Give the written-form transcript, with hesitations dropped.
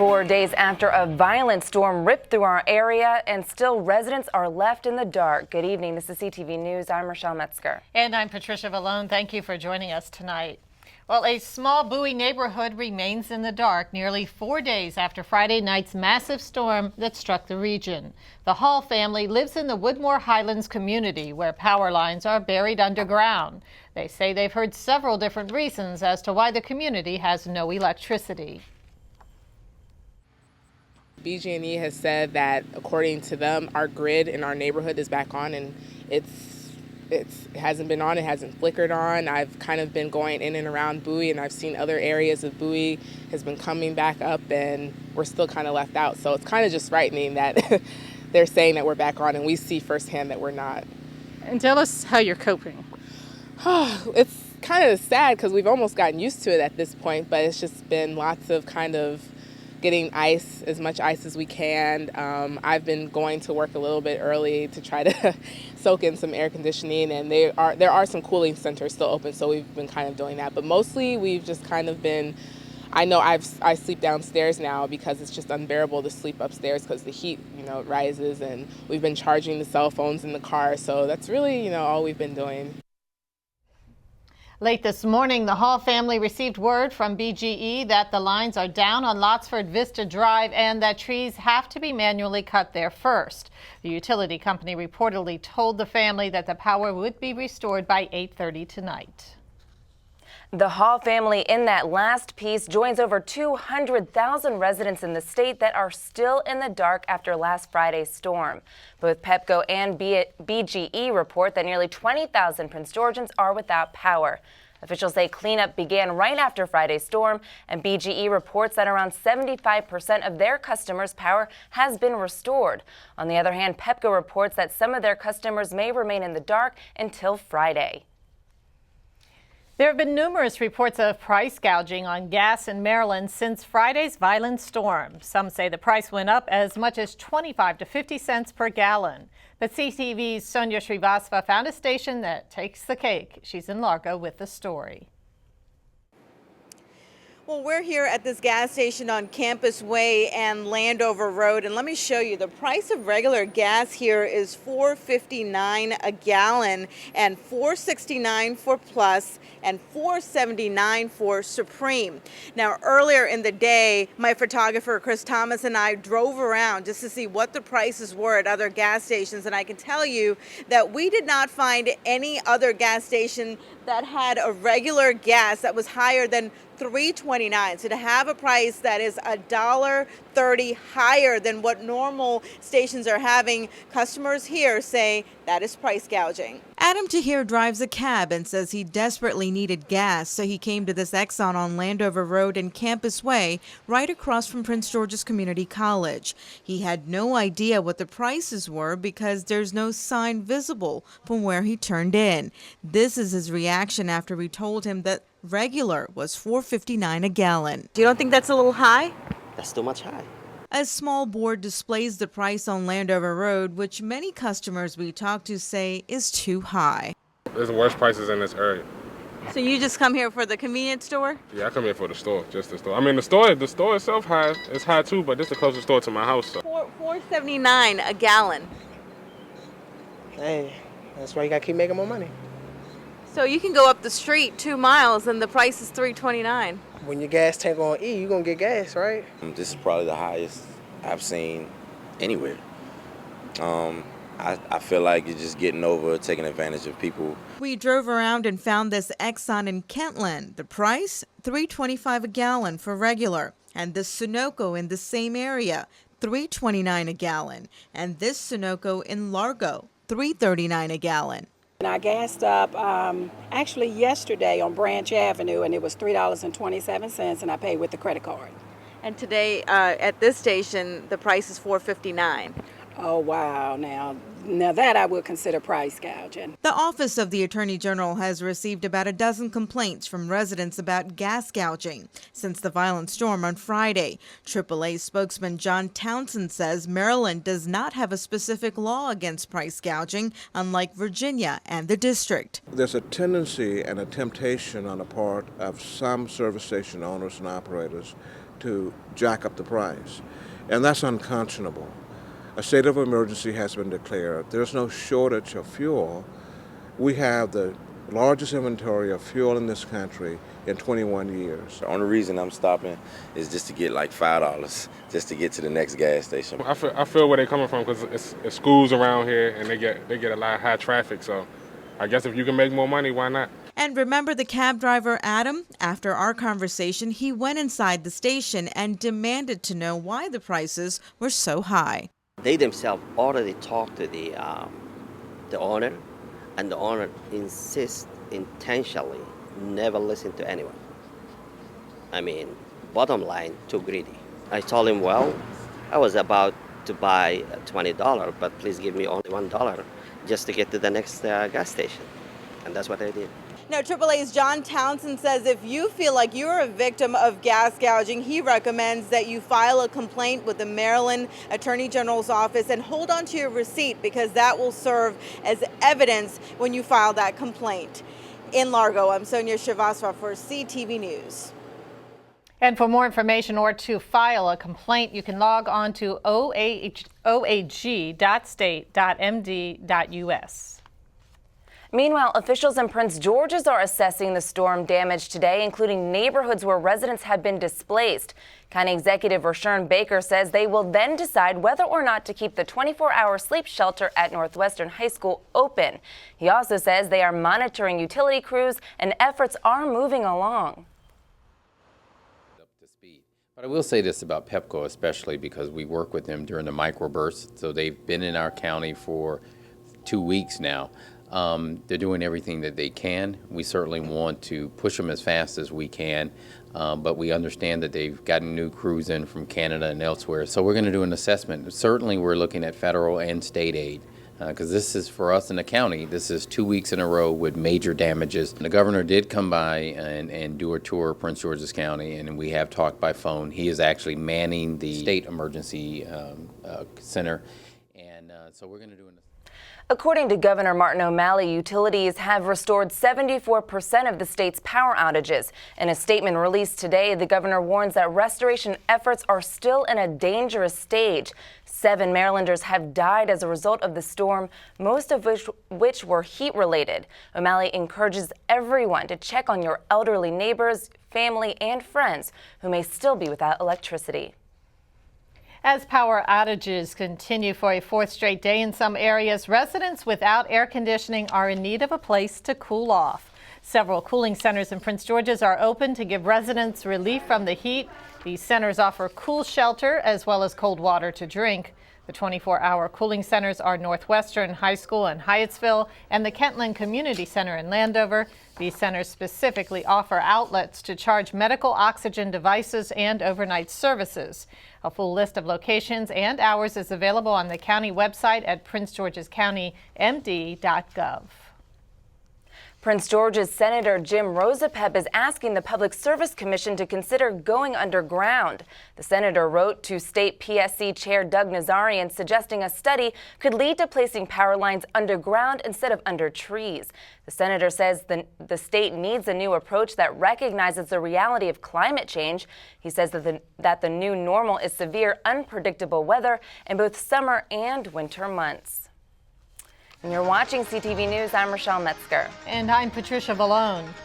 4 days after a violent storm ripped through our area, and still residents are left in the dark. Good evening. This is CTV News. I'm Rochelle Metzger. And I'm Patricia Villone. Thank you for joining us tonight. Well, a small Bowie neighborhood remains in the dark nearly 4 days after Friday night's massive storm that struck the region. The Hall family lives in the Woodmore Highlands community where power lines are buried underground. They say they've heard several different reasons as to why the community has no electricity. BG&E has said that, according to them, our grid in our neighborhood is back on, and it hasn't been on, it hasn't flickered on. I've kind of been going in and around Bowie, and I've seen other areas of Bowie has been coming back up, and we're still kind of left out. So it's kind of just frightening that they're saying that we're back on, and we see firsthand that we're not. And tell us how you're coping. It's kind of sad because we've almost gotten used to it at this point, but it's just been lots of kind of getting ice, as much ice as we can. I've been going to work a little bit early to try to soak in some air conditioning, and there are some cooling centers still open, so we've been kind of doing that. But mostly we've just kind of been, I know I sleep downstairs now because it's just unbearable to sleep upstairs because the heat, rises, and we've been charging the cell phones in the car. So that's really, all we've been doing. Late this morning, the Hall family received word from BGE that the lines are down on Lotsford Vista Drive and that trees have to be manually cut there first. The utility company reportedly told the family that the power would be restored by 8:30 tonight. The Hall family in that last piece joins over 200,000 residents in the state that are still in the dark after last Friday's storm. Both PEPCO and BGE report that nearly 20,000 Prince Georgians are without power. Officials say cleanup began right after Friday's storm, and BGE reports that around 75% of their customers' power has been restored. On the other hand, PEPCO reports that some of their customers may remain in the dark until Friday. There have been numerous reports of price gouging on gas in Maryland since Friday's violent storm. Some say the price went up as much as 25 to 50 cents per gallon. But CTV's Sonia Srivastava found a station that takes the cake. She's in Largo with the story. Well, we're here at this gas station on Campus Way and Landover Road, and let me show you the price of regular gas here is $4.59 a gallon and $4.69 for Plus and $4.79 for Supreme. Now, earlier in the day, my photographer Chris Thomas and I drove around just to see what the prices were at other gas stations, and I can tell you that we did not find any other gas station that had a regular gas that was higher than $3.29. So to have a price that is $1.30 higher than what normal stations are having, customers here say that is price gouging. Adam Taher drives a cab and says he desperately needed gas, so he came to this Exxon on Landover Road and Campus Way, right across from Prince George's Community College. He had no idea what the prices were because there's no sign visible from where he turned in. This is his reaction after we told him that regular was $4.59 a gallon. You don't think that's a little high? That's too much high. A small board displays the price on Landover Road, which many customers we talk to say is too high. There's the worst prices in this area. So you just come here for the convenience store? Yeah, I come here for the store, just the store. I mean, the store itself is high too, but this is the closest store to my house. So. $4.79 a gallon. Hey, that's why you gotta keep making more money. So you can go up the street 2 miles and the price is $3.29. When your gas tank on E, you're gonna get gas, right? This is probably the highest I've seen anywhere. I feel like you're just getting over, taking advantage of people. We drove around and found this Exxon in Kentland. The price, $3.25 a gallon for regular. And this Sunoco in the same area, $3.29 a gallon. And this Sunoco in Largo, $3.39 a gallon. And I gassed up actually yesterday on Branch Avenue, and it was $3.27, and I paid with the credit card. And today at this station, the price is $4.59. Oh, wow. Now that I would consider price gouging. The Office of the Attorney General has received about a dozen complaints from residents about gas gouging since the violent storm on Friday. AAA spokesman John Townsend says Maryland does not have a specific law against price gouging, unlike Virginia and the district. There's a tendency and a temptation on the part of some service station owners and operators to jack up the price. And that's unconscionable. A state of emergency has been declared. There's no shortage of fuel. We have the largest inventory of fuel in this country in 21 years. The only reason I'm stopping is just to get like $5 just to get to the next gas station. I feel where they're coming from because it's schools around here and they get a lot of high traffic. So I guess if you can make more money, why not? And remember the cab driver, Adam? After our conversation, he went inside the station and demanded to know why the prices were so high. They themselves already talked to the owner, and the owner insists intentionally never listen to anyone. I mean, bottom line, too greedy. I told him, well, I was about to buy $20, but please give me only $1 just to get to the next gas station. And that's what I did. Now, AAA's John Townsend says if you feel like you're a victim of gas gouging, he recommends that you file a complaint with the Maryland Attorney General's office and hold on to your receipt because that will serve as evidence when you file that complaint. In Largo, I'm Sonia Srivastava for CTV News. And for more information or to file a complaint, you can log on to oag.state.md.us. Meanwhile, officials in Prince George's are assessing the storm damage today, including neighborhoods where residents have been displaced. County Executive Rochelle Baker says they will then decide whether or not to keep the 24-hour sleep shelter at Northwestern High School open. He also says they are monitoring utility crews and efforts are moving along. But I will say this about PEPCO, especially because we work with them during the microbursts. So they've been in our county for 2 weeks now. They're doing everything that they can. We certainly want to push them as fast as we can, but we understand that they've gotten new crews in from Canada and elsewhere. So we're going to do an assessment. Certainly we're looking at federal and state aid, because this is, for us in the county, this is 2 weeks in a row with major damages. The governor did come by and do a tour of Prince George's County, and we have talked by phone. He is actually manning the state emergency center, and so we're going to do an. According to Governor Martin O'Malley, utilities have restored 74% of the state's power outages. In a statement released today, the governor warns that restoration efforts are still in a dangerous stage. 7 Marylanders have died as a result of the storm, most of which were heat-related. O'Malley encourages everyone to check on your elderly neighbors, family, and friends who may still be without electricity. As power outages continue for a 4th straight day in some areas, residents without air conditioning are in need of a place to cool off. Several cooling centers in Prince George's are open to give residents relief from the heat. These centers offer cool shelter as well as cold water to drink. The 24-hour cooling centers are Northwestern High School in Hyattsville and the Kentland Community Center in Landover. These centers specifically offer outlets to charge medical oxygen devices and overnight services. A full list of locations and hours is available on the county website at princegeorgescountymd.gov. Prince George's Senator Jim Rosapep is asking the Public Service Commission to consider going underground. The senator wrote to State PSC Chair Doug Nazarian suggesting a study could lead to placing power lines underground instead of under trees. The senator says the state needs a new approach that recognizes the reality of climate change. He says that the new normal is severe, unpredictable weather in both summer and winter months. And you're watching CTV News. I'm Rochelle Metzger. And I'm Patricia Villone.